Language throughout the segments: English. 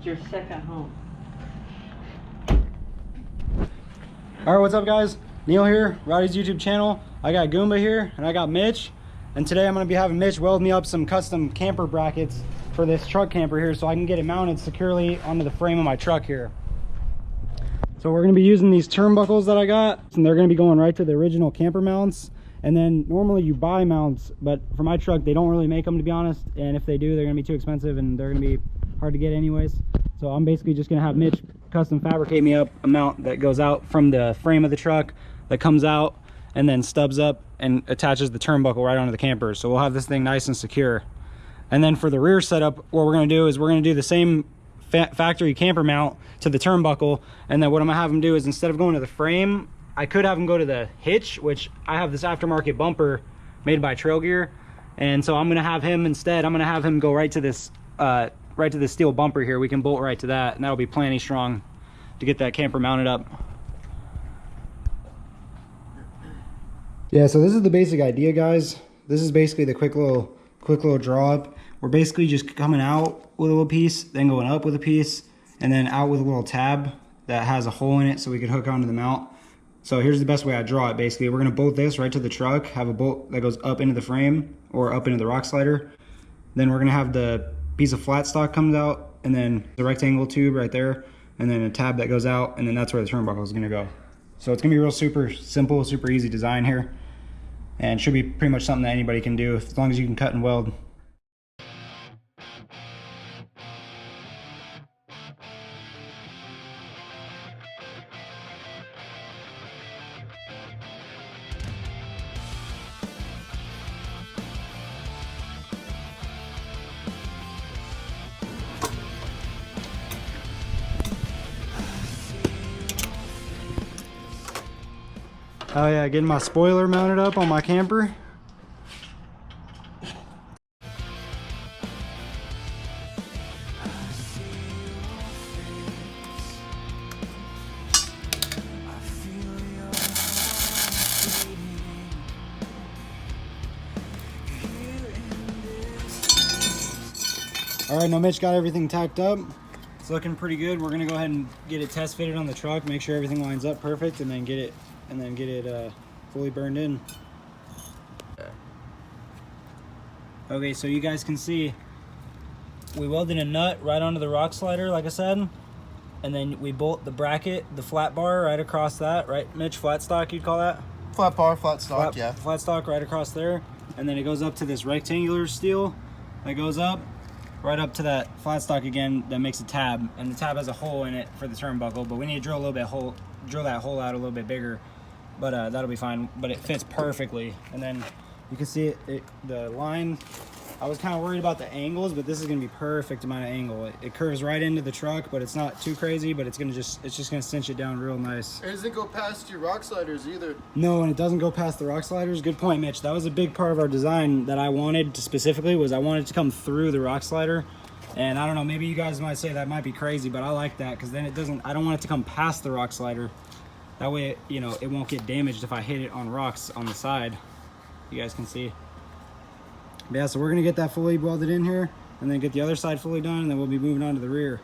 It's your second home. All right, what's up guys? Neil here, Roddy's YouTube channel. I got Goomba here and I got Mitch. And today I'm gonna be having Mitch weld me up some custom camper brackets for this truck camper here so I can get it mounted securely onto the frame of my truck here. So we're gonna be using these turnbuckles that I got, and they're gonna be going right to the original camper mounts. And then normally you buy mounts, but for my truck, they don't really make them, to be honest. And if they do, they're gonna be too expensive and they're gonna be hard to get anyways. So I'm basically just gonna have Mitch custom fabricate me up a mount that goes out from the frame of the truck, that comes out and then stubs up and attaches the turnbuckle right onto the camper. So we'll have this thing nice and secure. And then for the rear setup, what we're gonna do is we're gonna do the same factory camper mount to the turnbuckle. And then what I'm gonna have him do is, instead of going to the frame, I could have him go to the hitch, which I have this aftermarket bumper made by Trail Gear. And so I'm gonna have him instead, I'm gonna have him go right to this steel bumper here. We can bolt right to that, and that'll be plenty strong to get that camper mounted up. Yeah, so this is the basic idea, guys. This is basically the quick little draw up. We're basically just coming out with a little piece, then going up with a piece, and then out with a little tab that has a hole in it so we can hook onto the mount. So here's the best way I draw it. Basically, we're gonna bolt this right to the truck, have a bolt that goes up into the frame or up into the rock slider. Then we're gonna have the piece of flat stock comes out, and then the rectangle tube right there, and then a tab that goes out, and then that's where the turnbuckle is gonna go. So it's gonna be real super simple, super easy design here, and should be pretty much something that anybody can do as long as you can cut and weld. Oh yeah, getting my spoiler mounted up on my camper. All right, now Mitch got everything tacked up. It's looking pretty good. We're gonna go ahead and get it test fitted on the truck, make sure everything lines up perfect, and then get it fully burned in. Okay, so you guys can see we welded a nut right onto the rock slider, like I said, and then we bolt the bracket, the flat bar right across that, right, Mitch? Flat stock, you'd call that? Flat bar, flat stock, yeah. Flat stock right across there, and then it goes up to this rectangular steel that goes up right up to that flat stock again that makes a tab, and the tab has a hole in it for the turnbuckle, but we need to drill that hole out a little bit bigger, but that'll be fine. But it fits perfectly. And then you can see the line, I was kind of worried about the angles, but this is gonna be perfect amount of angle. It curves right into the truck, but it's not too crazy, but it's just gonna cinch it down real nice. It doesn't go past your rock sliders either. No, and it doesn't go past the rock sliders. Good point, Mitch. That was a big part of our design that I wanted to specifically, was I wanted to come through the rock slider. And I don't know, maybe you guys might say that might be crazy, but I like that, because then I don't want it to come past the rock slider. That way, you know, it won't get damaged if I hit it on rocks on the side. You guys can see. But yeah, so we're gonna get that fully welded in here, and then get the other side fully done, and then we'll be moving on to the rear.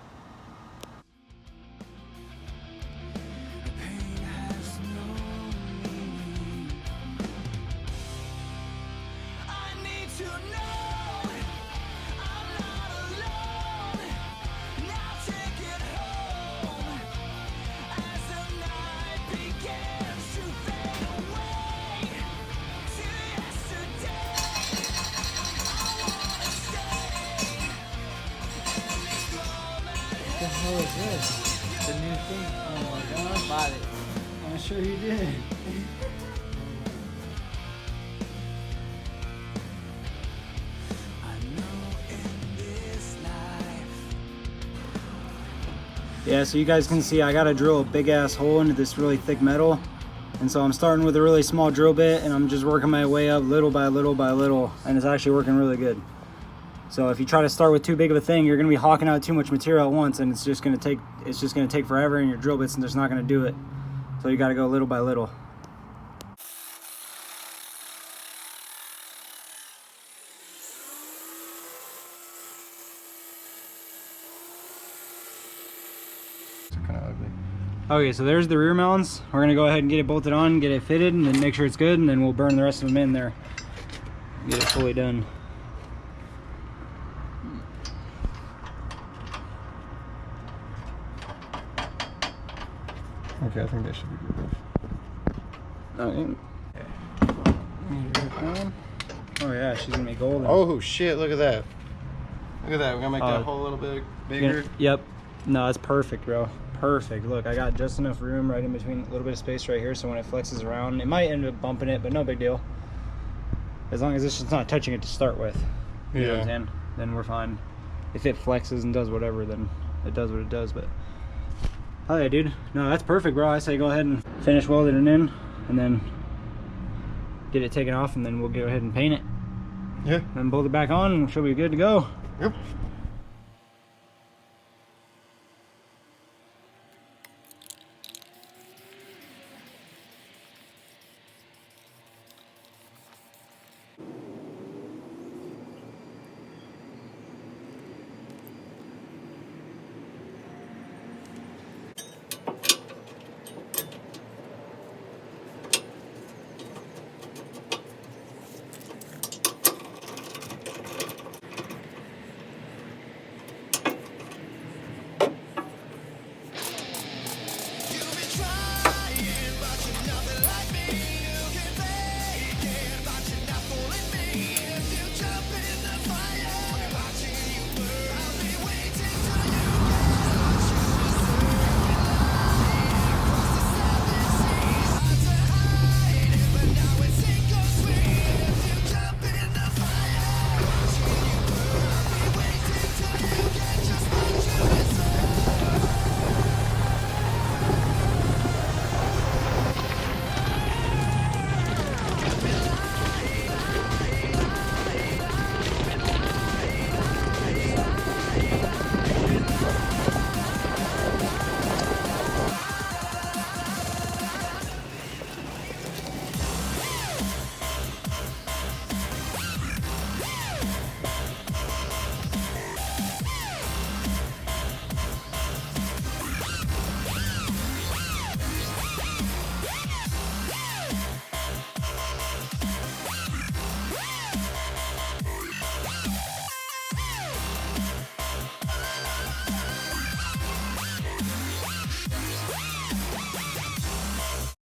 What the hell is this? The new thing? Oh my god. Bought it. I'm sure you did. Yeah, so you guys can see I gotta drill a big ass hole into this really thick metal. And so I'm starting with a really small drill bit, and I'm just working my way up little by little by little, and it's actually working really good. So if you try to start with too big of a thing, you're going to be hawking out too much material at once, and it's just going to take forever, and your drill bits and just not going to do it. So you got to go little by little. Okay, so there's the rear mounts. We're gonna go ahead and get it bolted on, get it fitted, and then make sure it's good, and then we'll burn the rest of them in there. Get it fully done. Okay, I think that should be good. Okay. Oh yeah, she's gonna be golden. Oh shit, look at that. Look at that, we're gonna make that hole a little bit bigger. Yep. No, that's perfect, bro. Perfect. Look, I got just enough room right in between, a little bit of space right here, so when it flexes around, it might end up bumping it, but no big deal. As long as it's just not touching it to start with. You know what I'm saying? Then we're fine. If it flexes and does whatever, then it does what it does, but oh yeah, dude. No, that's perfect, bro. I say go ahead and finish welding it in, and then get it taken off, and then we'll go ahead and paint it. Yeah. And bolt it back on, and she'll be good to go. Yep.